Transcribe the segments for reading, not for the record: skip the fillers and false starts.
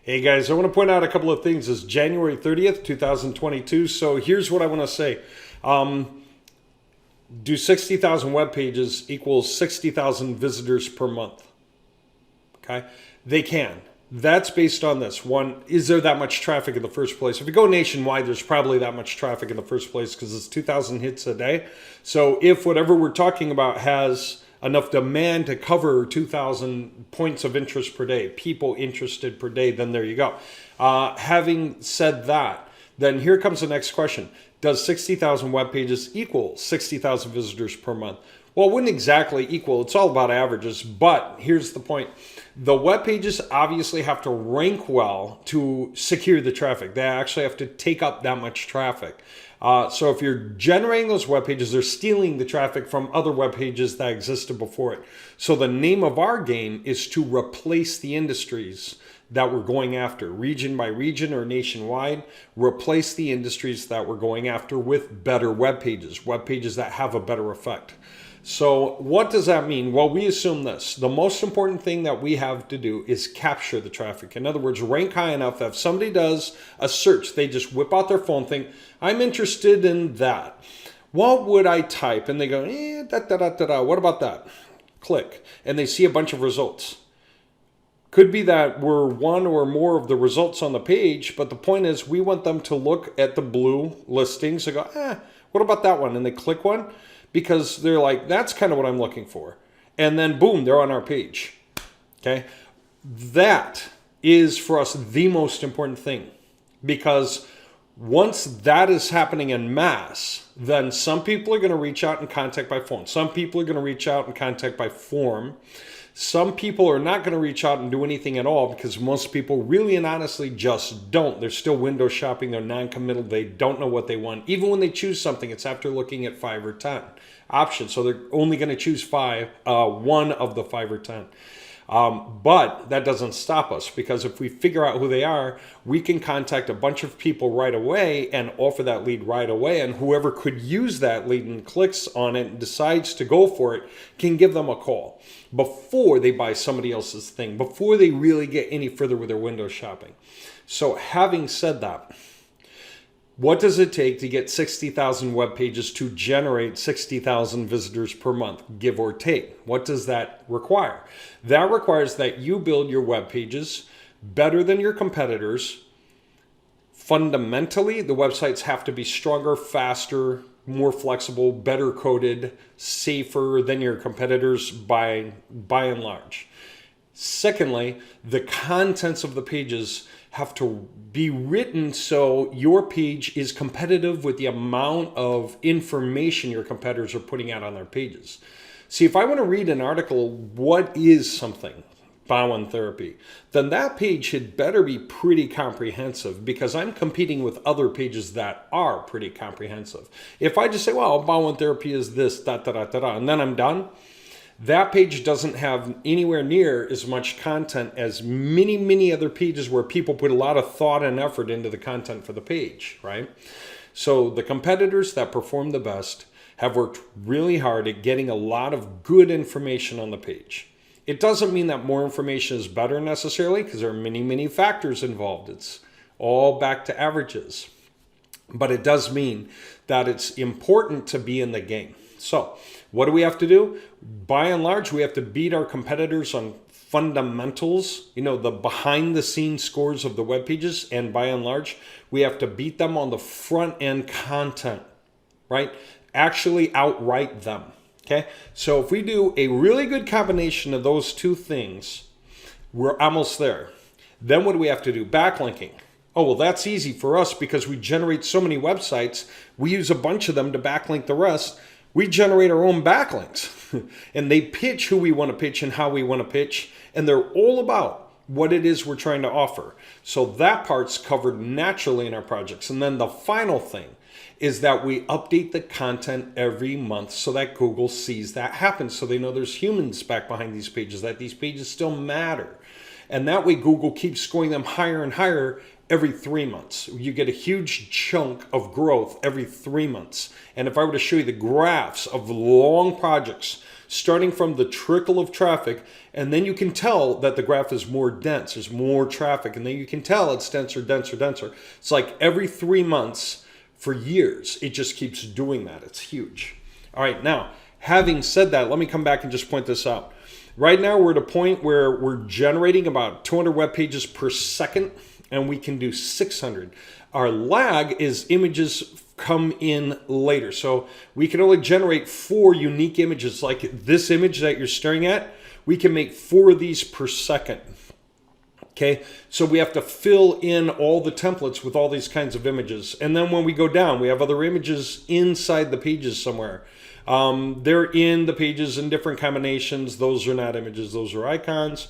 Hey guys, I want to point out a couple of things. It's January 30th, 2022. So here's what I want to say. Do 60,000 web pages equals 60,000 visitors per month? Okay, they can. That's based on this. One, is there that much traffic in the first place? If you go nationwide, there's probably that much traffic in the first place because it's 2,000 hits a day. So if whatever we're talking about has enough demand to cover 2,000 points of interest per day, people interested per day, then there you go. Having said that, then here comes the next question. Does 60,000 web pages equal 60,000 visitors per month? Well, it wouldn't exactly equal. It's all about averages, but here's the point. The web pages obviously have to rank well to secure the traffic. They actually have to take up that much traffic. So if you're generating those web pages, they're stealing the traffic from other web pages that existed before it. So the name of our game is to replace the industries that we're going after, region by region or nationwide, replace the industries that we're going after with better web pages that have a better effect. So what does that mean? Well, we assume this. The most important thing that we have to do is capture the traffic. In other words, rank high enough that if somebody does a search, they just whip out their phone, think, I'm interested in that. What would I type? And they go, what about that? Click. And they see a bunch of results. Could be that we're one or more of the results on the page, but the point is we want them to look at the blue listings and go, what about that one? And they click one because they're like, that's kind of what I'm looking for. And then boom, they're on our page. Okay. That is for us the most important thing, because once that is happening in mass, then some people are going to reach out and contact by phone. Some people are going to reach out and contact by form. Some people are not going to reach out and do anything at all because most people really and honestly just don't. They're still window shopping. They're non-committal. They don't know what they want. Even when they choose something, it's after looking at 5 or 10 options. So they're only going to choose one of the 5 or 10. But that doesn't stop us, because if we figure out who they are, we can contact a bunch of people right away and offer that lead right away. And whoever could use that lead and clicks on it and decides to go for it can give them a call before they buy somebody else's thing, before they really get any further with their window shopping. So having said that, what does it take to get 60,000 web pages to generate 60,000 visitors per month, give or take? What does that require? That requires that you build your web pages better than your competitors. Fundamentally, the websites have to be stronger, faster, more flexible, better coded, safer than your competitors by and large. Secondly, the contents of the pages have to be written so your page is competitive with the amount of information your competitors are putting out on their pages. See, if I want to read an article, what is something, Bowen therapy, then that page had better be pretty comprehensive, because I'm competing with other pages that are pretty comprehensive. If I just say, well, Bowen therapy is this, and then I'm done, that page doesn't have anywhere near as much content as many other pages where people put a lot of thought and effort into the content for the page, right? So the competitors that perform the best have worked really hard at getting a lot of good information on the page. It doesn't mean that more information is better necessarily, because there are many factors involved. It's all back to averages. But it does mean that it's important to be in the game. So what do we have to do? By and large, we have to beat our competitors on fundamentals, the behind the scenes scores of the web pages. And by and large, we have to beat them on the front end content, right? Actually outright them. Okay. So if we do a really good combination of those two things, we're almost there. Then what do we have to do? Backlinking. Oh, well, that's easy for us because we generate so many websites. We use a bunch of them to backlink the rest. We generate our own backlinks and they pitch who we want to pitch and how we want to pitch. And they're all about what it is we're trying to offer. So that part's covered naturally in our projects. And then the final thing is that we update the content every month so that Google sees that happen. So they know there's humans back behind these pages, that these pages still matter. And that way Google keeps scoring them higher and higher every 3 months. You get a huge chunk of growth every 3 months. And if I were to show you the graphs of long projects starting from the trickle of traffic, and then you can tell that the graph is more dense, there's more traffic, and then you can tell it's denser, denser, denser. It's like every 3 months for years, it just keeps doing that. It's huge. All right, now, having said that, let me come back and just point this out. Right now, we're at a point where we're generating about 200 web pages per second, and we can do 600. Our lag is images come in later. So we can only generate 4 unique images. Like this image that you're staring at, we can make 4 of these per second. Okay, so we have to fill in all the templates with all these kinds of images. And then when we go down, we have other images inside the pages somewhere. They're in the pages in different combinations. Those are not images, those are icons.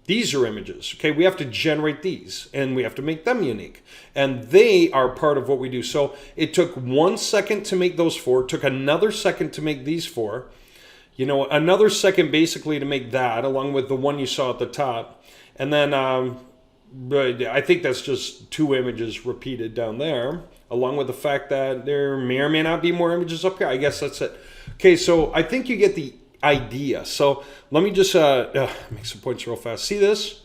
These are images. Okay, we have to generate these and we have to make them unique. And they are part of what we do. So it took 1 second to make those 4, took another second to make these 4. You know, another second basically to make that, along with the one you saw at the top. And then I think that's just 2 images repeated down there, along with the fact that there may or may not be more images up here. I guess that's it. Okay, so I think you get the idea. So let me just make some points real fast. See this?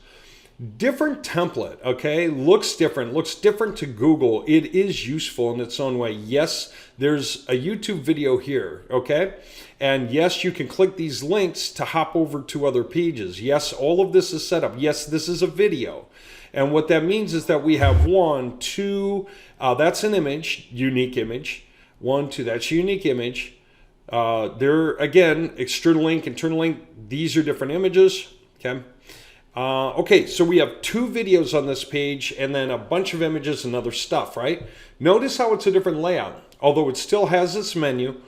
Different template, okay? Looks different to Google. It is useful in its own way. Yes, there's a YouTube video here, okay? And yes, you can click these links to hop over to other pages. Yes, all of this is set up. Yes, this is a video. And what that means is that we have 1, 2, that's an image, unique image. 1, 2, that's a unique image. There, again, external link, internal link, these are different images, okay? Okay, so we have 2 videos on this page and then a bunch of images and other stuff, right? Notice how it's a different layout, although it still has this menu,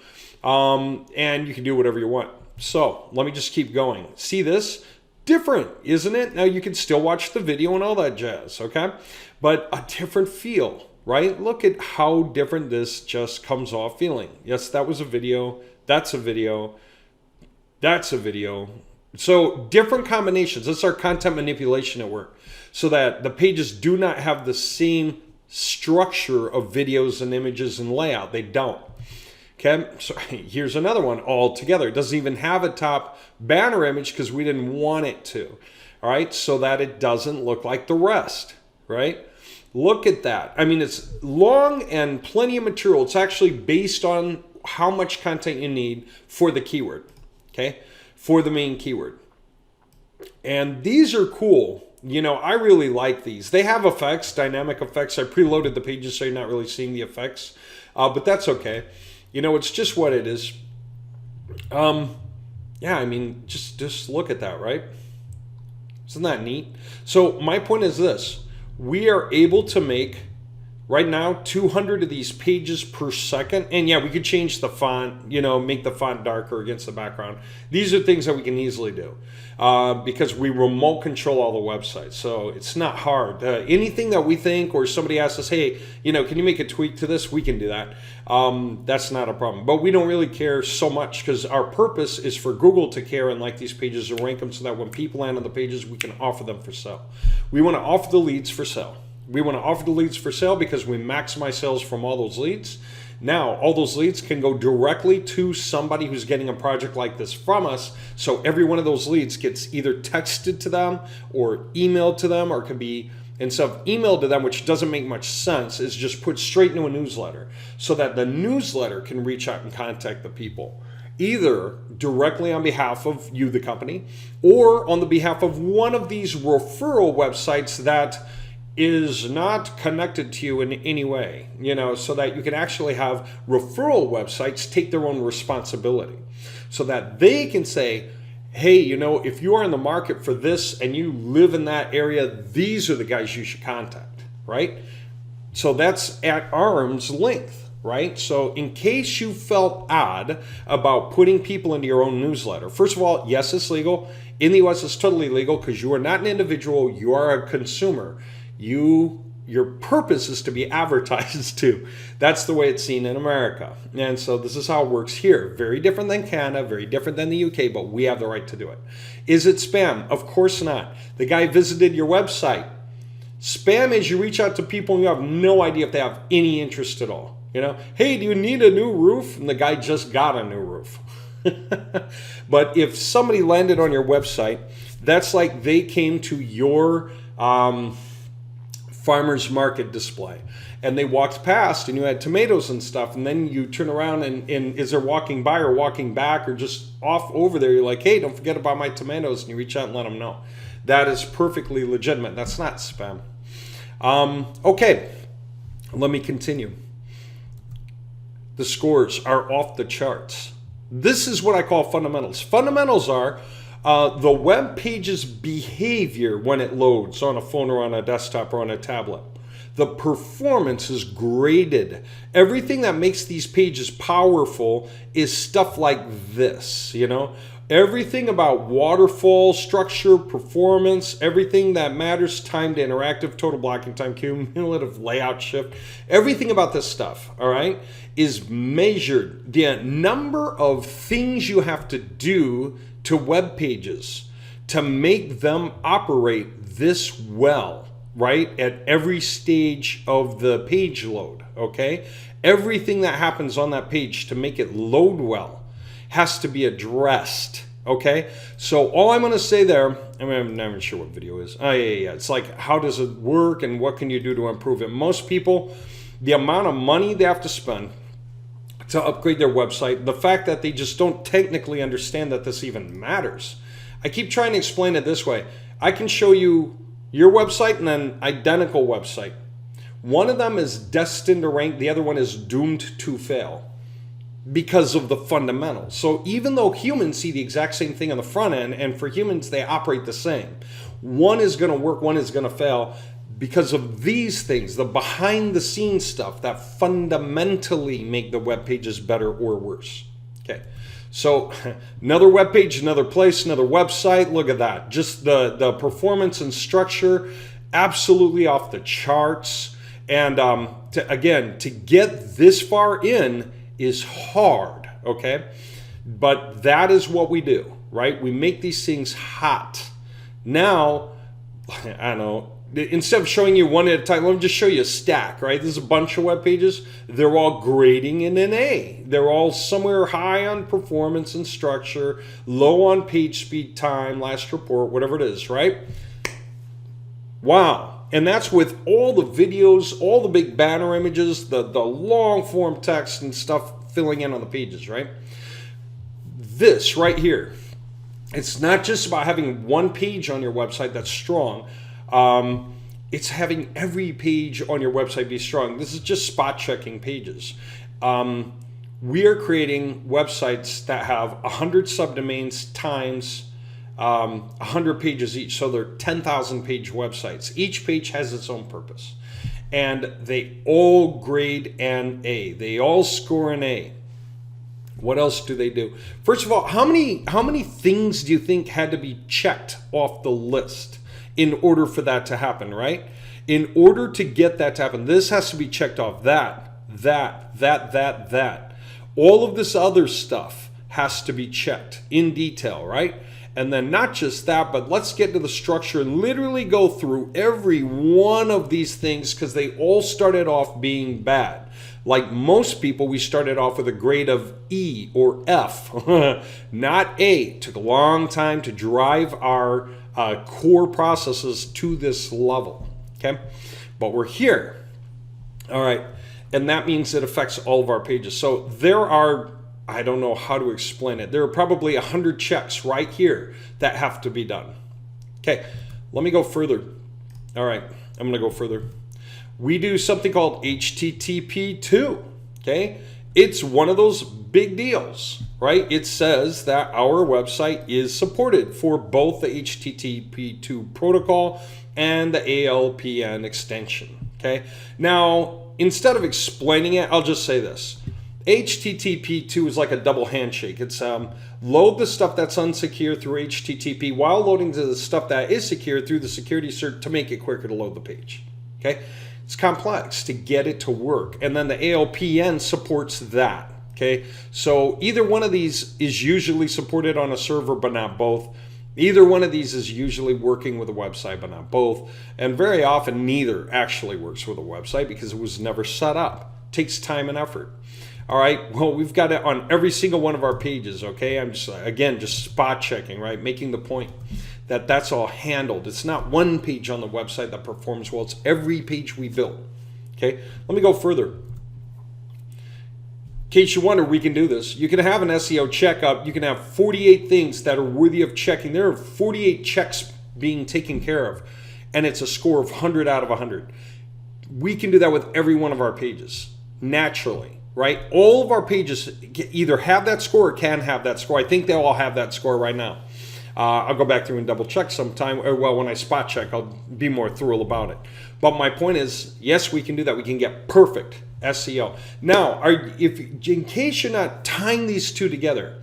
and you can do whatever you want. So let me just keep going. See this? Different, isn't it? Now you can still watch the video and all that jazz, okay? But a different feel, right? Look at how different this just comes off feeling. Yes, that was a video. That's a video. That's a video. So different combinations. That's our content manipulation at work. So that the pages do not have the same structure of videos and images and layout. They don't. Okay, so here's another one all together. It doesn't even have a top banner image because we didn't want it to. All right, so that it doesn't look like the rest, right? Look at that. I mean, it's long and plenty of material. It's actually based on how much content you need for the keyword, okay? For the main keyword. And these are cool. You know, I really like these. They have effects, dynamic effects. I preloaded the pages so you're not really seeing the effects, but that's okay. You know, it's just what it is. Yeah, I mean, just look at that, right? Isn't that neat? So my point is this. We are able to make, right now, 200 of these pages per second. And yeah, we could change the font, you know, make the font darker against the background. These are things that we can easily do because we remote control all the websites. So it's not hard. Anything that we think or somebody asks us, hey, you know, can you make a tweak to this? We can do that. That's not a problem. But we don't really care so much because our purpose is for Google to care and like these pages and rank them so that when people land on the pages, we can offer them for sale. We want to offer the leads for sale. We want to offer the leads for sale because we maximize sales from all those leads. Now, all those leads can go directly to somebody who's getting a project like this from us. So every one of those leads gets either texted to them or emailed to them, or it could be, instead of emailed to them, which doesn't make much sense, is just put straight into a newsletter so that the newsletter can reach out and contact the people, either directly on behalf of you, the company, or on the behalf of one of these referral websites that is not connected to you in any way, you know, so that you can actually have referral websites take their own responsibility so that they can say, hey, you know, if you are in the market for this and you live in that area, these are the guys you should contact, right? So that's at arm's length, right? So in case you felt odd about putting people into your own newsletter, first of all, yes, it's legal. In the US, it's totally legal because you are not an individual, you are a consumer. Your purpose is to be advertised to. That's the way it's seen in America. And so this is how it works here. Very different than Canada, very different than the UK, but we have the right to do it. Is it spam? Of course not. The guy visited your website. Spam is you reach out to people and you have no idea if they have any interest at all. Hey, do you need a new roof? And the guy just got a new roof. But if somebody landed on your website, that's like they came to your farmer's market display and they walked past and you had tomatoes and stuff, and then you turn around and is they're walking by or walking back or just off over there, you're like, hey, don't forget about my tomatoes, and you reach out and let them know. That is perfectly legitimate. That's not spam. Okay, let me continue. The scores are off the charts. This is what I call fundamentals. Fundamentals are the web page's behavior when it loads on a phone or on a desktop or on a tablet. The performance is graded. Everything that makes these pages powerful is stuff like this, Everything about waterfall, structure, performance, everything that matters, timed interactive, total blocking time, cumulative layout shift, everything about this stuff, all right, is measured. The number of things you have to do to web pages to make them operate this well, right, at every stage of the page load, okay? Everything that happens on that page to make it load well has to be addressed, okay? So all I'm going to say there, I'm not even sure what video is. Oh, yeah. It's like, how does it work and what can you do to improve it? Most people, the amount of money they have to spend to upgrade their website, the fact that they just don't technically understand that this even matters. I keep trying to explain it this way. I can show you your website and an identical website. One of them is destined to rank, the other one is doomed to fail because of the fundamentals. So even though humans see the exact same thing on the front end, and for humans they operate the same, one is going to work, one is going to fail because of these things, the behind the scenes stuff that fundamentally make the web pages better or worse. Okay, so another web page, another place, another website. Look at that. Just the performance and structure, absolutely off the charts. And to get this far in is hard, okay? But that is what we do, right? We make these things hot. Now, I don't know, instead of showing you one at a time, let me just show you a stack, right? There's a bunch of web pages. They're all grading in an A. They're all somewhere high on performance and structure, low on page speed, time, last report, whatever it is, right? Wow. And that's with all the videos, all the big banner images, the long form text and stuff filling in on the pages, right? This right here, it's not just about having one page on your website that's strong. It's having every page on your website be strong. This is just spot checking pages. We are creating websites that have 100 subdomains times 100 pages each, so they're 10,000 page websites. Each page has its own purpose, and they all grade an A. They all score an A. What else do they do? First of all, how many things do you think had to be checked off the list in order for that to happen, right? In order to get that to happen, this has to be checked off. That. All of this other stuff has to be checked in detail, right? And then not just that, but let's get to the structure and literally go through every one of these things because they all started off being bad. Like most people, we started off with a grade of E or F, not A. It took a long time to drive our core processes to this level, okay? But we're here, all right? And that means it affects all of our pages. So there are, I don't know how to explain it. There are probably 100 checks right here that have to be done. Okay, let me go further. All right, I'm going to go further. We do something called HTTP2, okay? It's one of those big deals, right? It says that our website is supported for both the HTTP2 protocol and the ALPN extension, okay? Now, instead of explaining it, I'll just say this. HTTP2 is like a double handshake. It's load the stuff that's unsecure through HTTP while loading to the stuff that is secure through the security cert to make it quicker to load the page. Okay, it's complex to get it to work, and then the ALPN supports that. Okay, so either one of these is usually supported on a server, but not both. Either one of these is usually working with a website, but not both. And very often, neither actually works with a website because it was never set up takes time and effort. All right, well, we've got it on every single one of our pages, okay? I'm just, again, just spot checking, right? Making the point that that's all handled. It's not one page on the website that performs well. It's every page we build, okay? Let me go further. In case you wonder, we can do this. You can have an SEO checkup. You can have 48 things that are worthy of checking. There are 48 checks being taken care of, and it's a score of 100 out of 100. We can do that with every one of our pages, naturally, right? All of our pages either have that score or can have that score. I think they all have that score right now. I'll go back through and double check sometime. Well, when I spot check, I'll be more thorough about it. But my point is, yes, we can do that. We can get perfect SEO. Now, in case you're not tying these two together,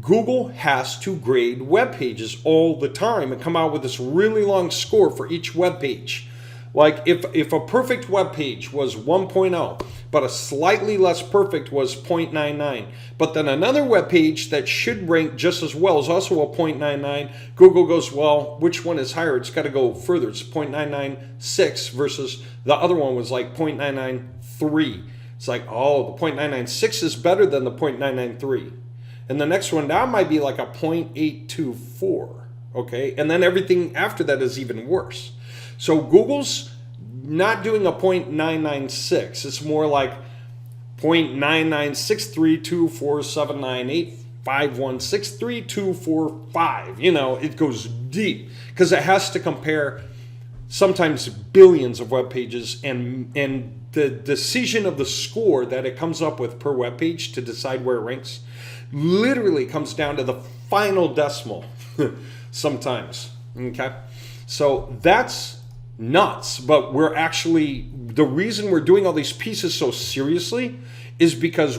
Google has to grade web pages all the time and come out with this really long score for each web page. Like if a perfect web page was 1.0, but a slightly less perfect was 0.99, but then another web page that should rank just as well is also a 0.99, Google goes, well, which one is higher? It's got to go further. It's 0.996 versus the other one was like 0.993. It's like, oh, the 0.996 is better than the 0.993. And the next one down might be like a 0.824, okay? And then everything after that is even worse. So Google's not doing a 0.996. It's more like 0.99632479851632245. You know, it goes deep because it has to compare sometimes billions of web pages, and the decision of the score that it comes up with per web page to decide where it ranks literally comes down to the final decimal sometimes, okay? So that's nuts, but we're actually, the reason we're doing all these pieces so seriously is because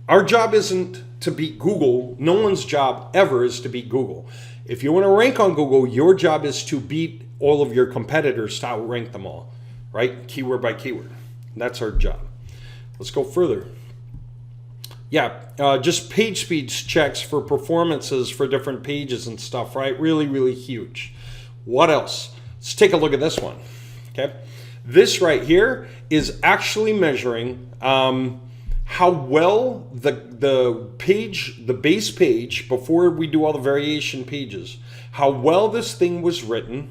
our job isn't to beat Google. No one's job ever is to beat Google. If you want to rank on Google, your job is to beat all of your competitors to outrank them all, right? Keyword by keyword. That's our job. Let's go further. Yeah, just page speed checks for performances for different pages and stuff, right? Really, really huge. What else? Let's take a look at this one, okay? This right here is actually measuring how well the base page, before we do all the variation pages, how well this thing was written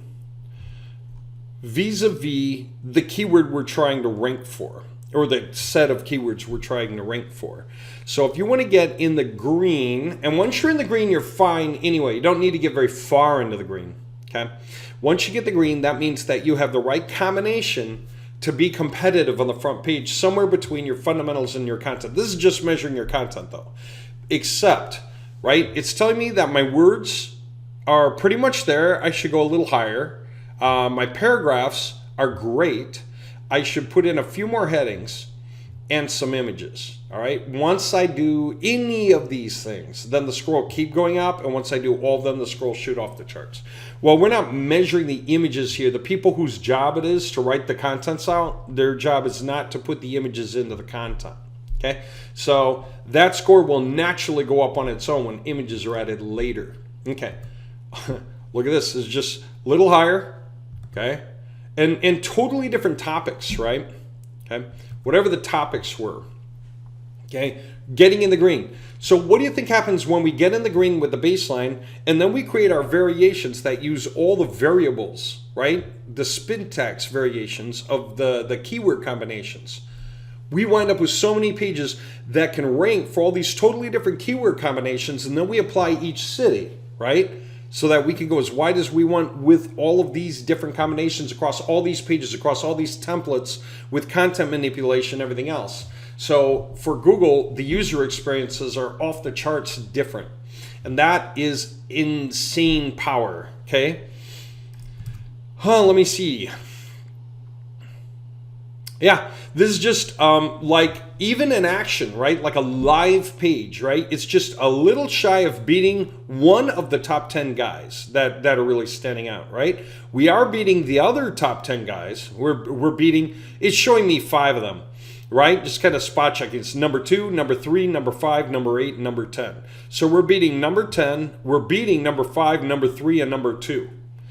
vis-a-vis the keyword we're trying to rank for, or the set of keywords we're trying to rank for. So if you want to get in the green, and once you're in the green, you're fine anyway. You don't need to get very far into the green, okay? Once you get the green, that means that you have the right combination to be competitive on the front page, somewhere between your fundamentals and your content. This is just measuring your content though. Except, right, it's telling me that my words are pretty much there. I should go a little higher. My paragraphs are great. I should put in a few more headings and some images, all right? Once I do any of these things, then the score will keep going up, and once I do all of them, the score will shoot off the charts. Well, we're not measuring the images here. The people whose job it is to write the contents out, their job is not to put the images into the content, okay? So that score will naturally go up on its own when images are added later, okay? Look at this, it's just a little higher, okay? And totally different topics, right? Okay, whatever the topics were, okay, getting in the green. So what do you think happens when we get in the green with the baseline and then we create our variations that use all the variables, right? The syntax variations of the keyword combinations. We wind up with so many pages that can rank for all these totally different keyword combinations, and then we apply each city, right? So that we can go as wide as we want with all of these different combinations across all these pages, across all these templates with content manipulation, everything else. So for Google, the user experiences are off the charts different. And that is insane power, okay? Let me see. Yeah, this is just like even in action, right? Like a live page, right? It's just a little shy of beating one of the top 10 guys that are really standing out, right? We are beating the other top 10 guys. We're beating, it's showing me 5 of them, right? Just kind of spot checking. It's number 2, number 3, number 5, number 8, and number 10. So we're beating number 10, we're beating number 5, number 3, and number 2.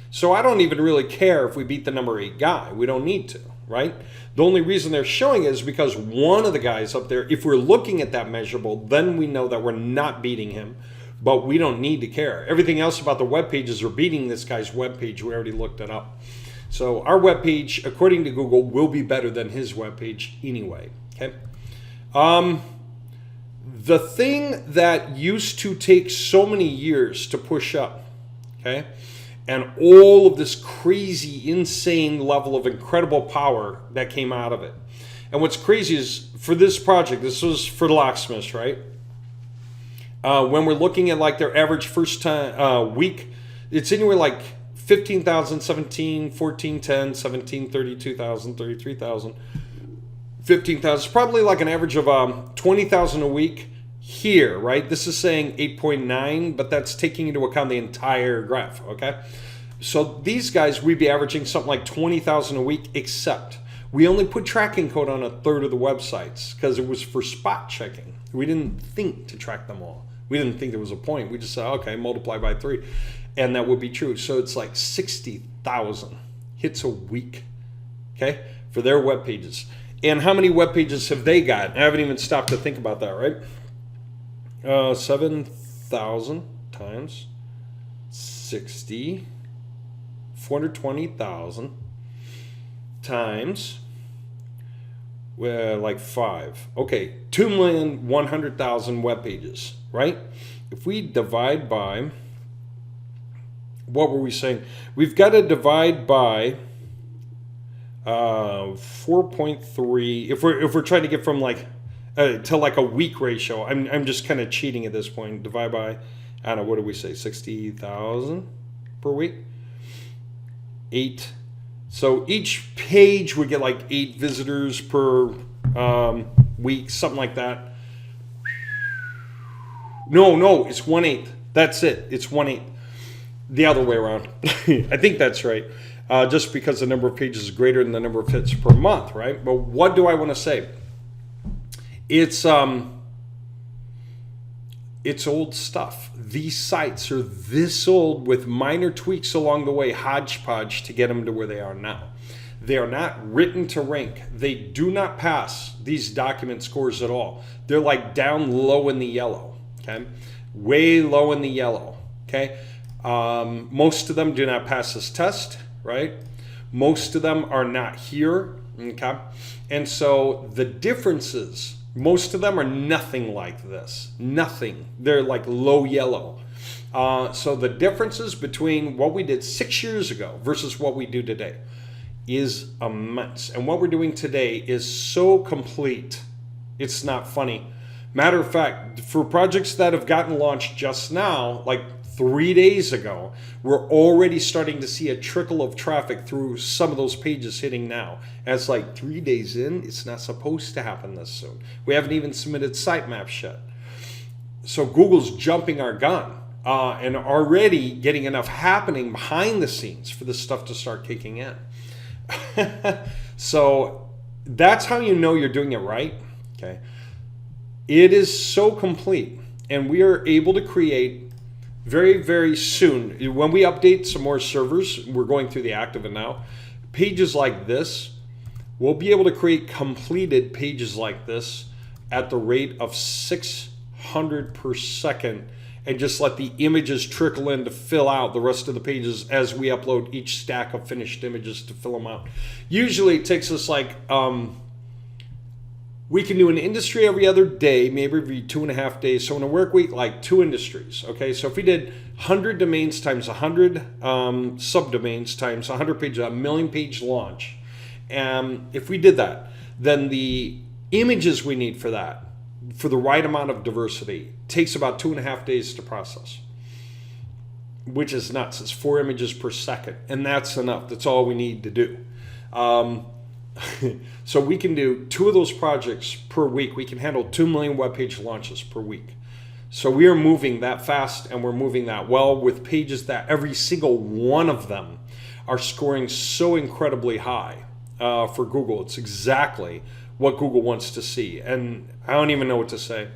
So I don't even really care if we beat the number 8 guy. We don't need to. right? The only reason they're showing it is because one of the guys up there, if we're looking at that measurable, then we know that we're not beating him, but we don't need to care. Everything else about the web pages are beating this guy's web page. We already looked it up. So our web page, according to Google, will be better than his web page anyway, okay? The thing that used to take so many years to push up, okay, and all of this crazy, insane level of incredible power that came out of it. And what's crazy is for this project, this was for locksmiths, right? When we're looking at like their average first time week, it's anywhere like 15,000, 17, 14, 10, 17, 32,000, 33,000, 15,000. It's probably like an average of 20,000 a week here, right? This is saying 8.9, but that's taking into account the entire graph, okay? So these guys, we'd be averaging something like 20,000 a week, except we only put tracking code on a third of the websites because it was for spot checking. We didn't think to track them all. We didn't think there was a point. We just said, okay, multiply by 3. And that would be true. So it's like 60,000 hits a week, okay, for their web pages. And how many web pages have they got? I haven't even stopped to think about that, right? 7,000 times 60, 420,000 times like 5. Okay, 2,100,000 web pages, right? If we divide by, what were we saying? We've got to divide by 4.3. If we're trying to get from like to like a week ratio, I'm just kind of cheating at this point. Divide by, I don't know, what do we say? 60,000 per week. 8. So each page would get like 8 visitors per week, something like that. No, it's 1/8. That's it. It's 1/8. The other way around. I think that's right. Just because the number of pages is greater than the number of hits per month, right? But what do I want to say? It's old stuff. These sites are this old with minor tweaks along the way, hodgepodge to get them to where they are now. They are not written to rank. They do not pass these document scores at all. They're like down low in the yellow, okay? Way low in the yellow, okay? Most of them do not pass this test, right? Most of them are not here, okay? And so the differences, most of them are nothing like this. Nothing. They're like low yellow. So the differences between what we did 6 years ago versus what we do today is immense. And what we're doing today is so complete, it's not funny. Matter of fact, for projects that have gotten launched just now, like 3 days ago, we're already starting to see a trickle of traffic through some of those pages hitting now. And it's like 3 days in, it's not supposed to happen this soon. We haven't even submitted sitemaps yet. So Google's jumping our gun and already getting enough happening behind the scenes for this stuff to start kicking in. So that's how you know you're doing it right, okay? It is so complete, and we are able to create very, very soon, when we update some more servers, we're going through the active and now, pages like this, we'll be able to create completed pages like this at the rate of 600 per second and just let the images trickle in to fill out the rest of the pages as we upload each stack of finished images to fill them out. Usually it takes us like, we can do an industry every other day, maybe every 2.5 days. So in a work week, like 2 industries, okay? So if we did 100 domains times 100 subdomains times 100 pages, a 1,000,000 page launch. And if we did that, then the images we need for that, for the right amount of diversity, takes about 2.5 days to process, which is nuts. It's 4 images per second, and that's enough. That's all we need to do. So we can do 2 of those projects per week. We can handle 2 million web page launches per week. So we are moving that fast, and we're moving that well with pages that every single one of them are scoring so incredibly high for Google. It's exactly what Google wants to see, and I don't even know what to say.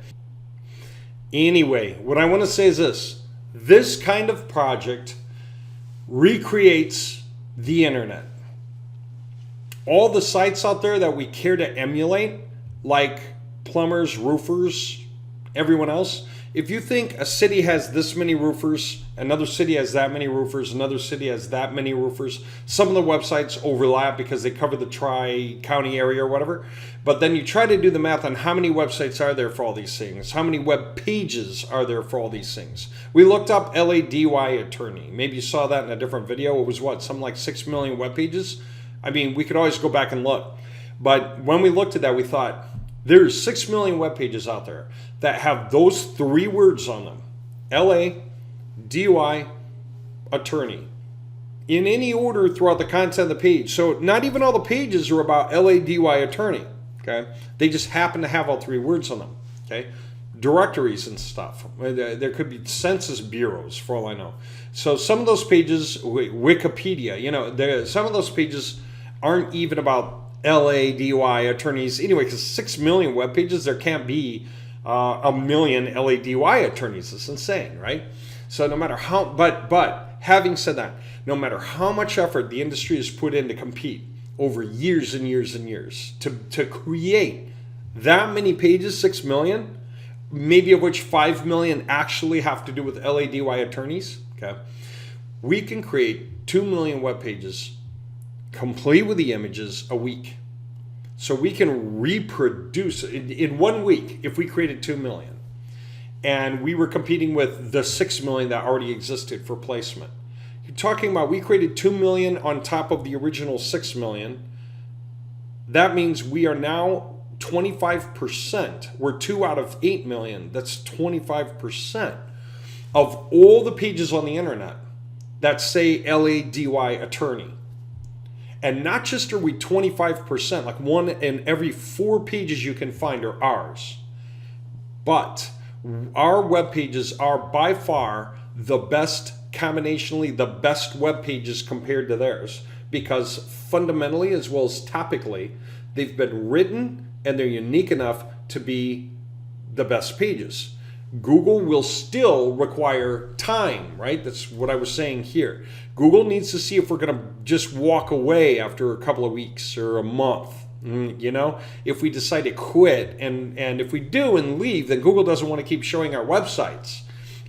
Anyway, what I want to say is this kind of project recreates the internet. all the sites out there that we care to emulate, like plumbers, roofers, everyone else, if you think a city has this many roofers, another city has that many roofers, another city has that many roofers, some of the websites overlap because they cover the tri-county area or whatever, but then you try to do the math on how many websites are there for all these things, how many web pages are there for all these things. We looked up LADY attorney. Maybe you saw that in a different video. It was what, something like 6 million web pages? I mean, we could always go back and look. But when we looked at that, we thought, there's 6 million web pages out there that have those 3 words on them. LADY attorney. In any order throughout the content of the page. So not even all the pages are about LADY attorney. Okay? They just happen to have all 3 words on them. Okay? Directories and stuff. There could be census bureaus for all I know. So some of those pages, Wikipedia, you know, some of those pages aren't even about LADY attorneys anyway, because 6 million web pages, there can't be a million LADY attorneys. It's insane, right? So no matter how, but having said that, no matter how much effort the industry has put in to compete over years and years and years to create that many pages, 6 million, maybe of which 5 million actually have to do with LADY attorneys, okay? We can create 2 million web pages complete with the images a week. So we can reproduce in 1 week if we created 2 million. And we were competing with the 6 million that already existed for placement. You're talking about we created 2 million on top of the original 6 million. That means we are now 25%. We're 2 out of 8 million. That's 25% of all the pages on the internet that say LADY attorney. And not just are we 25%, like 1 in every 4 pages you can find are ours, but our web pages are by far the best, combinationally the best web pages compared to theirs, because fundamentally as well as topically, they've been written and they're unique enough to be the best pages. Google will still require time, right? That's what I was saying here. Google needs to see if we're going to just walk away after a couple of weeks or a month. You know, if we decide to quit, and if we do and leave, then Google doesn't want to keep showing our websites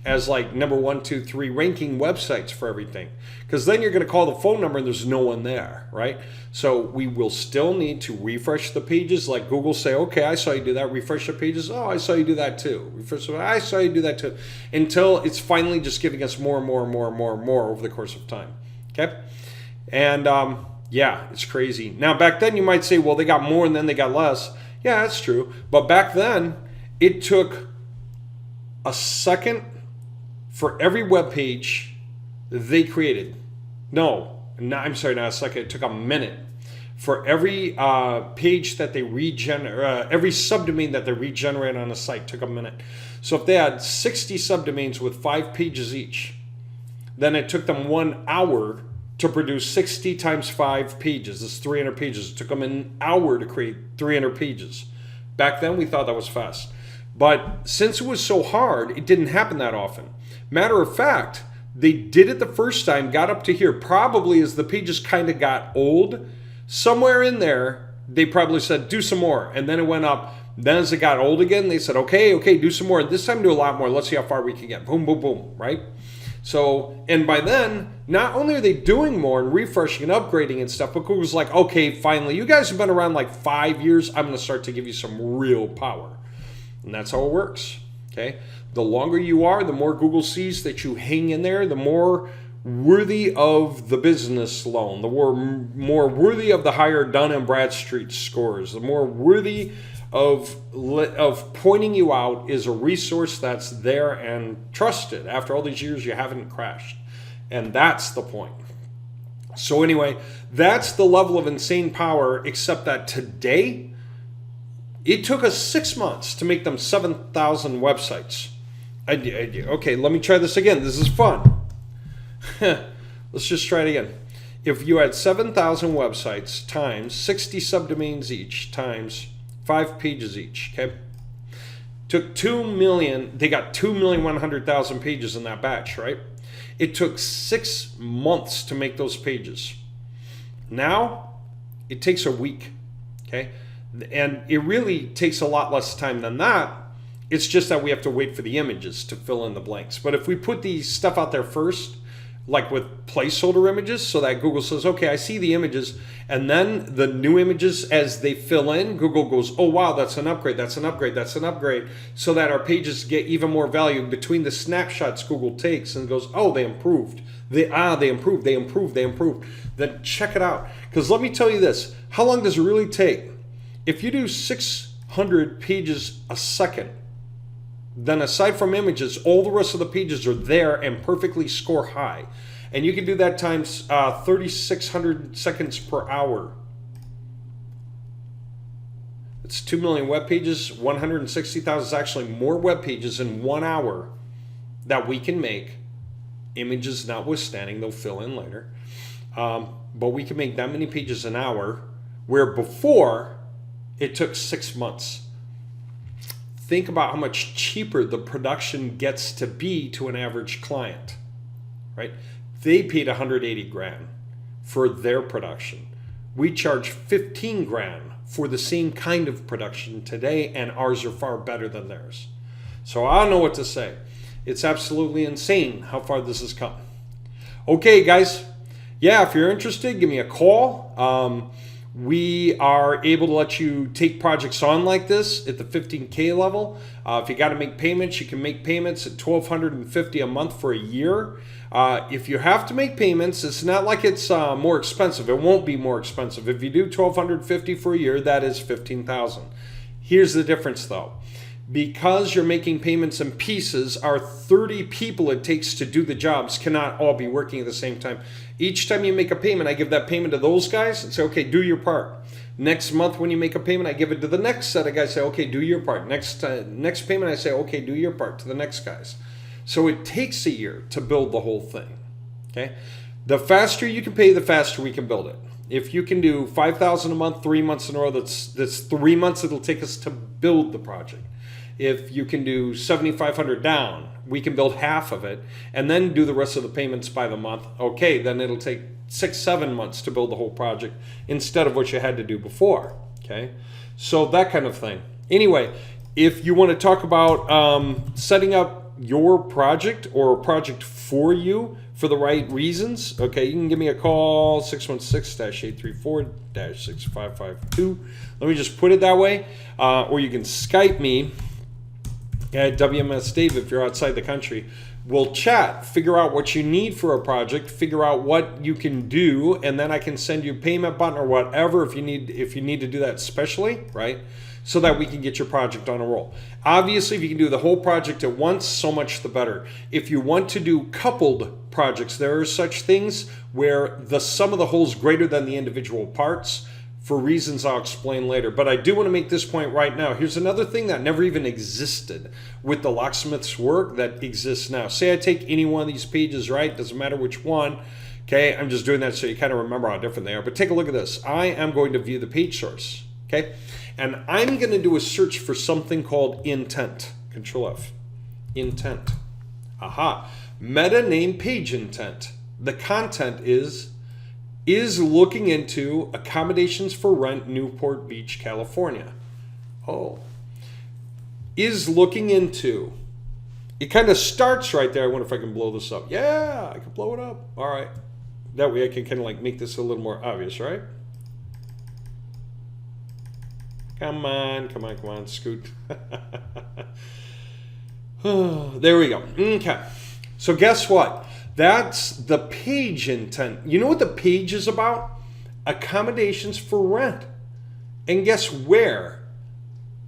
as like number 1, 2, 3 ranking websites for everything, because then you're going to call the phone number and there's no one there, right? So we will still need to refresh the pages, like Google say, okay, I saw you do that. Refresh the pages. Oh, I saw you do that too. Refresh. I saw you do that too, until it's finally just giving us more and more and more and more and more over the course of time. Okay, and yeah, it's crazy. Now back then you might say, well, they got more and then they got less. Yeah, that's true. But back then it took a second for every web page they created. I'm sorry, not a second. It took a minute for every page that they every subdomain that they regenerate on a site took a minute. So if they had 60 subdomains with 5 pages each, then it took them 1 hour to produce 60 times 5 pages. That's 300 pages. It took them an hour to create 300 pages. Back then we thought that was fast. But since it was so hard, it didn't happen that often. Matter of fact, they did it the first time, got up to here, probably as the pages kind of got old. Somewhere in there, they probably said, do some more. And then it went up. Then as it got old again, they said, okay, do some more. This time do a lot more. Let's see how far we can get. Boom, boom, boom, right? So, and by then, not only are they doing more and refreshing and upgrading and stuff, but Google's like, okay, finally, you guys have been around like 5 years. I'm going to start to give you some real power. And that's how it works, okay? The longer you are, the more Google sees that you hang in there, the more worthy of the business loan, the more worthy of the higher Dun & Bradstreet scores, the more worthy of pointing you out is a resource that's there and trusted. After all these years, you haven't crashed. And that's the point. So anyway, that's the level of insane power, except that today, it took us 6 months to make them 7,000 websites. Okay, let me try this again. This is fun. Let's just try it again. If you had 7,000 websites times 60 subdomains each times 5 pages each, okay? Took 2 million, they got 2,100,000 pages in that batch, right? It took 6 months to make those pages. Now, It takes a week, okay? And it really takes a lot less time than that. It's just that we have to wait for the images to fill in the blanks. But if we put the stuff out there first, like with placeholder images, so that Google says, okay, I see the images, and then the new images, as they fill in, Google goes, oh wow, that's an upgrade, that's an upgrade, that's an upgrade, so that our pages get even more value between the snapshots Google takes and goes, oh, they improved. They improved. Then check it out. Because let me tell you this, how long does it really take? If you do 600 pages a second, then aside from images, all the rest of the pages are there and perfectly score high. And you can do that times 3,600 seconds per hour. It's 2 million web pages, 160,000 is actually more web pages in 1 hour that we can make. Images notwithstanding, they'll fill in later. But we can make that many pages an hour, where before it took 6 months. Think about how much cheaper the production gets to be to an average client, right? They paid 180 grand for their production. We charge 15 grand for the same kind of production today, and ours are far better than theirs. So I don't know what to say. It's absolutely insane how far this has come. Okay, guys. Yeah, if you're interested, give me a call. We are able to let you take projects on like this at the 15K level. If you got to make payments, you can make payments at $1,250 a month for a year. If you have to make payments, it's not like it's more expensive. It won't be more expensive. If you do $1,250 for a year, that is $15,000. Here's the difference though. Because you're making payments in pieces, our 30 people it takes to do the jobs cannot all be working at the same time. Each time you make a payment, I give that payment to those guys and say, okay, do your part. Next month when you make a payment, I give it to the next set of guys, say, okay, do your part. Next payment, I say, okay, do your part to the next guys. So it takes a year to build the whole thing, okay? The faster you can pay, the faster we can build it. If you can do $5,000 a month, 3 months in a row, that's 3 months it'll take us to build the project. If you can do $7,500 down, we can build half of it and then do the rest of the payments by the month. Okay, then it'll take 6-7 months to build the whole project instead of what you had to do before. Okay, so that kind of thing. Anyway, if you want to talk about setting up your project or a project for you for the right reasons, okay, you can give me a call, 616-834-6552. Let me just put it that way. Or you can Skype me at WMS Dave if you're outside the country. We'll chat, figure out what you need for a project, figure out what you can do, and then I can send you a payment button or whatever if you need to do that specially, right? So that we can get your project on a roll. Obviously, if you can do the whole project at once, so much the better. If you want to do coupled projects, there are such things where the sum of the whole is greater than the individual parts, for reasons I'll explain later. But I do want to make this point right now. Here's another thing that never even existed with the locksmith's work that exists now. Say I take any one of these pages, right? Doesn't matter which one. Okay, I'm just doing that so you kind of remember how different they are. But take a look at this. I am going to view the page source. Okay, and I'm going to do a search for something called intent. Control F. Intent. Aha. Meta name page intent. The content is looking into accommodations for rent, Newport Beach, California. Oh. Is looking into. It kind of starts right there. I wonder if I can blow this up. Yeah, I can blow it up. All right. That way I can kind of like make this a little more obvious, right? Come on, scoot. Oh, there we go. Okay. So guess what? That's the page intent. You know what the page is about? Accommodations for rent. And guess where?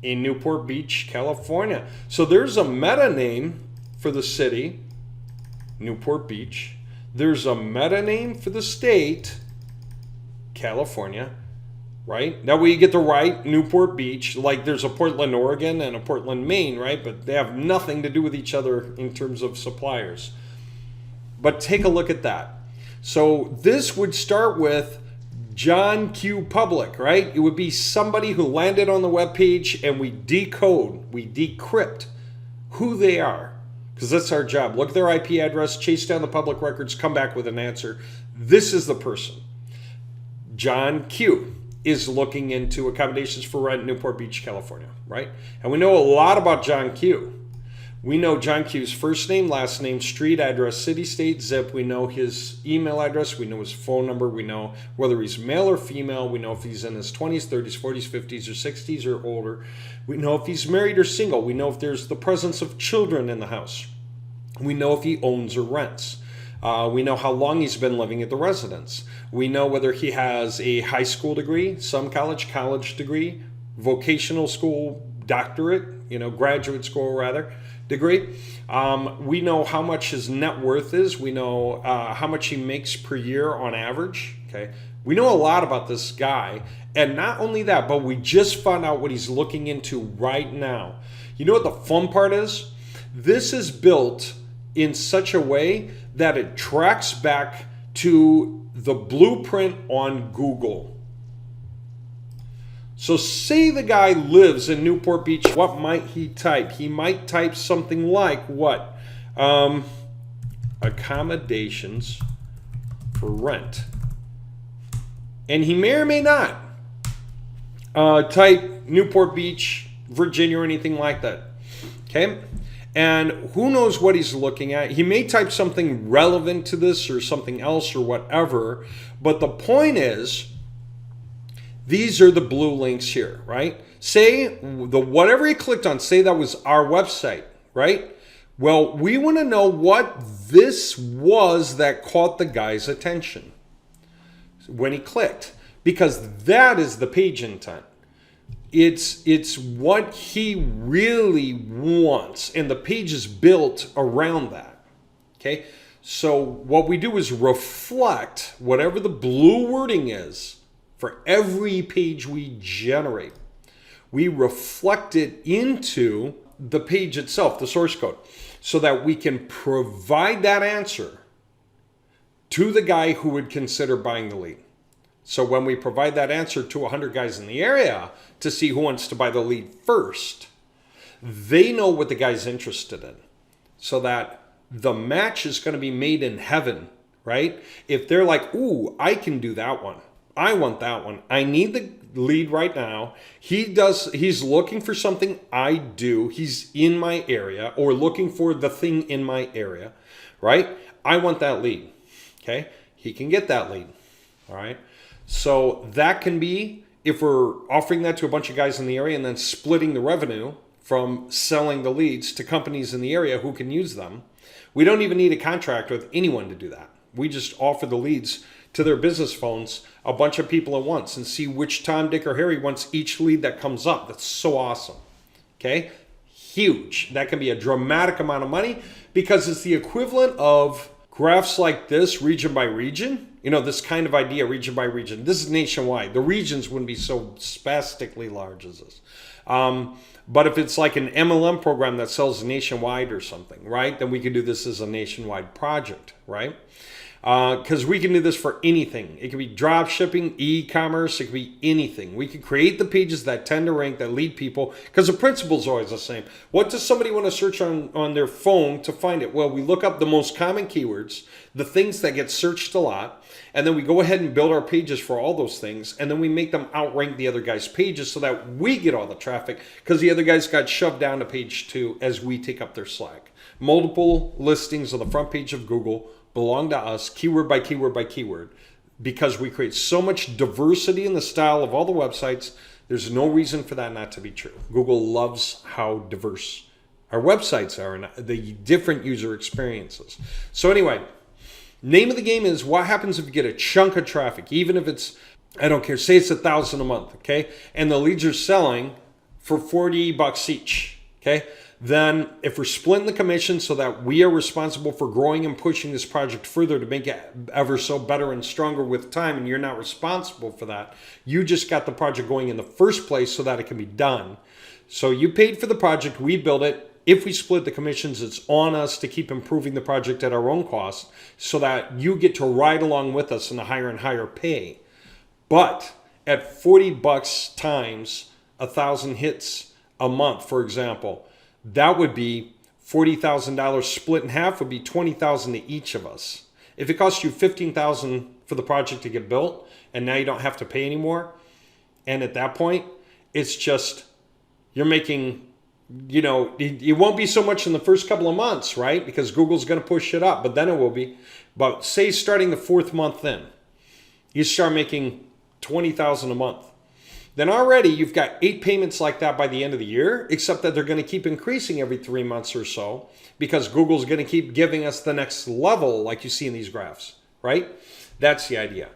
In Newport Beach, California. So there's a meta name for the city, Newport Beach. There's a meta name for the state, California, right? That way you get the right Newport Beach. Like there's a Portland, Oregon and a Portland, Maine, right? But they have nothing to do with each other in terms of suppliers. But take a look at that. So this would start with John Q. Public, right? It would be somebody who landed on the web page and we decrypt who they are. Because that's our job. Look at their IP address, chase down the public records, come back with an answer. This is the person. John Q. is looking into accommodations for rent in Newport Beach, California, right? And we know a lot about John Q. We know John Q's first name, last name, street address, city, state, zip. We know his email address. We know his phone number. We know whether he's male or female. We know if he's in his 20s, 30s, 40s, 50s, or 60s or older. We know if he's married or single. We know if there's the presence of children in the house. We know if he owns or rents. We know how long he's been living at the residence. We know whether he has a high school degree, some college degree, vocational school, doctorate, graduate school rather, degree. We know how much his net worth is. We know how much he makes per year on average. Okay, we know a lot about this guy. And not only that, but we just found out what he's looking into right now. You know what the fun part is? This is built in such a way that it tracks back to the blueprint on Google. So say the guy lives in Newport Beach, what might he type? He might type something like what? Accommodations for rent. And he may or may not type Newport Beach, Virginia, or anything like that. Okay? And who knows what he's looking at. He may type something relevant to this or something else or whatever. But the point is, these are the blue links here, right? Say the whatever he clicked on, say that was our website, right? Well, we want to know what this was that caught the guy's attention when he clicked, because that is the page intent. It's what he really wants, and the page is built around that. Okay, so what we do is reflect whatever the blue wording is for every page we generate. We reflect it into the page itself, the source code, so that we can provide that answer to the guy who would consider buying the lead. So when we provide that answer to 100 guys in the area to see who wants to buy the lead first, they know what the guy's interested in, so that the match is going to be made in heaven, right? If they're like, ooh, I can do that one. I want that one. I need the lead right now. He's looking for something I do. He's in my area, or looking for the thing in my area, right? I want that lead. Okay? He can get that lead. All right? So that can be, if we're offering that to a bunch of guys in the area and then splitting the revenue from selling the leads to companies in the area who can use them, we don't even need a contract with anyone to do that. We just offer the leads to their business phones, a bunch of people at once, and see which Tom, Dick, or Harry wants each lead that comes up. That's so awesome. Okay? Huge. That can be a dramatic amount of money, because it's the equivalent of graphs like this, region by region. This kind of idea, region by region. This is nationwide. The regions wouldn't be so spastically large as this. But if it's like an MLM program that sells nationwide or something, right? Then we can do this as a nationwide project, right? Because we can do this for anything. It could be drop shipping, e-commerce, it could be anything. We could create the pages that tend to rank, that lead people, because the principle is always the same. What does somebody want to search on their phone to find it? Well, we look up the most common keywords, the things that get searched a lot, and then we go ahead and build our pages for all those things, and then we make them outrank the other guy's pages so that we get all the traffic, because the other guys got shoved down to page 2 as we take up their slack. Multiple listings on the front page of Google belong to us, keyword by keyword by keyword, because we create so much diversity in the style of all the websites. There's no reason for that not to be true. Google loves how diverse our websites are and the different user experiences. So anyway, name of the game is what happens if you get a chunk of traffic, even if it's, I don't care, say it's $1,000 a month, okay? And the leads are selling for $40 each, okay? Then if we're splitting the commission so that we are responsible for growing and pushing this project further to make it ever so better and stronger with time, and you're not responsible for that, you just got the project going in the first place so that it can be done. So you paid for the project, we built it. If we split the commissions, it's on us to keep improving the project at our own cost so that you get to ride along with us in the higher and higher pay. But at $40 times 1,000 hits a month, for example, that would be $40,000 split in half, would be $20,000 to each of us. If it costs you $15,000 for the project to get built and now you don't have to pay anymore, And at that point, it's just, you're making, it won't be so much in the first couple of months, right? Because Google's going to push it up, but then it will be. But say starting the 4th month in, you start making $20,000 a month. Then already you've got 8 payments like that by the end of the year, except that they're going to keep increasing every 3 months or so because Google's going to keep giving us the next level like you see in these graphs, right? That's the idea.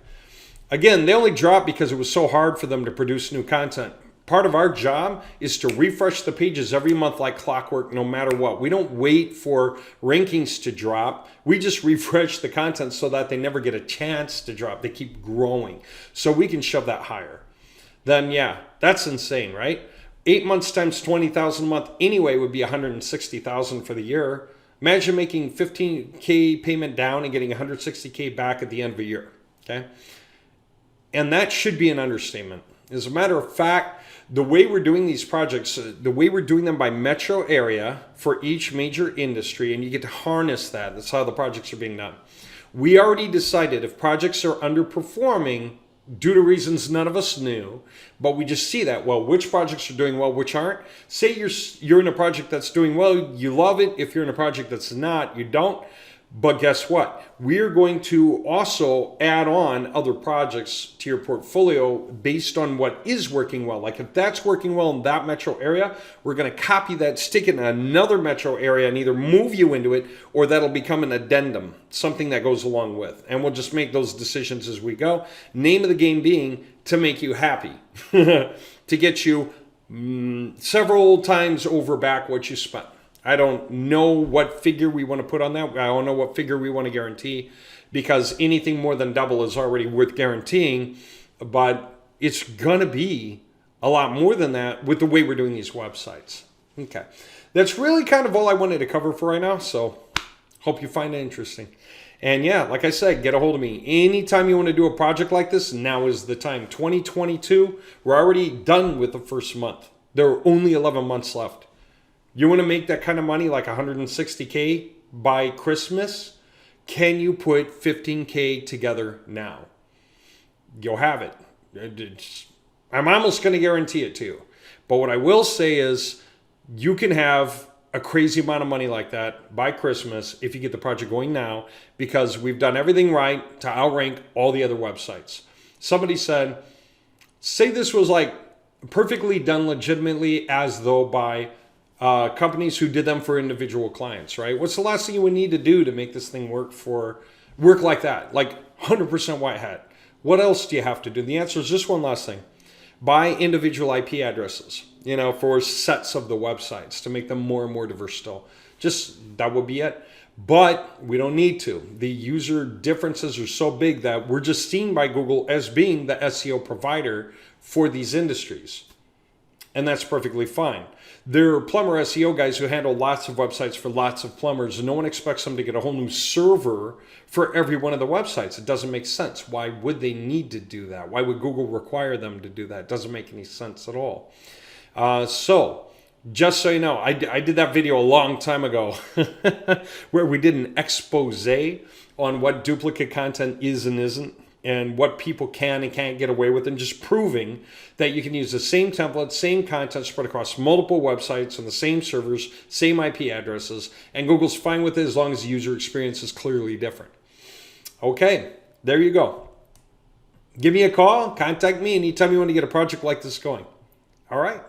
Again, they only dropped because it was so hard for them to produce new content. Part of our job is to refresh the pages every month like clockwork, no matter what. We don't wait for rankings to drop. We just refresh the content so that they never get a chance to drop. They keep growing. So we can shove that higher. Then yeah, that's insane, right? 8 months times 20,000 a month anyway would be 160,000 for the year. Imagine making 15K payment down and getting 160K back at the end of a year, okay? And that should be an understatement. As a matter of fact, the way we're doing these projects, the way we're doing them by metro area for each major industry, and you get to harness that. That's how the projects are being done. We already decided if projects are underperforming due to reasons none of us knew, but we just see that, well, which projects are doing well, which aren't. Say you're in a project that's doing well, you love it. If you're in a project that's not, you don't. But guess what? We're going to also add on other projects to your portfolio based on what is working well. Like if that's working well in that metro area, we're going to copy that, stick it in another metro area and either move you into it or that'll become an addendum, something that goes along with. And we'll just make those decisions as we go. Name of the game being to make you happy, to get you several times over back what you spent. I don't know what figure we want to put on that. I don't know what figure we want to guarantee because anything more than double is already worth guaranteeing. But it's going to be a lot more than that with the way we're doing these websites. Okay. That's really kind of all I wanted to cover for right now. So hope you find it interesting. And yeah, like I said, get a hold of me. Anytime you want to do a project like this, now is the time. 2022, we're already done with the first month. There are only 11 months left. You want to make that kind of money, like 160K by Christmas? Can you put 15K together now? You'll have it. I'm almost going to guarantee it to you. But what I will say is you can have a crazy amount of money like that by Christmas if you get the project going now, because we've done everything right to outrank all the other websites. Somebody said, say this was like perfectly done legitimately as though by companies who did them for individual clients, right? What's the last thing you would need to do to make this thing work like that? Like 100% white hat. What else do you have to do? The answer is just one last thing. Buy individual IP addresses, for sets of the websites to make them more and more diverse still. Just that would be it. But we don't need to. The user differences are so big that we're just seen by Google as being the SEO provider for these industries. And that's perfectly fine. There are plumber SEO guys who handle lots of websites for lots of plumbers, and no one expects them to get a whole new server for every one of the websites. It doesn't make sense. Why would they need to do that? Why would Google require them to do that? It doesn't make any sense at all. So just so you know, I did that video a long time ago where we did an expose on what duplicate content is and isn't, and what people can and can't get away with, and just proving that you can use the same template, same content spread across multiple websites on the same servers, same IP addresses, and Google's fine with it as long as the user experience is clearly different. Okay, there you go. Give me a call, contact me anytime you want to get a project like this going. All right.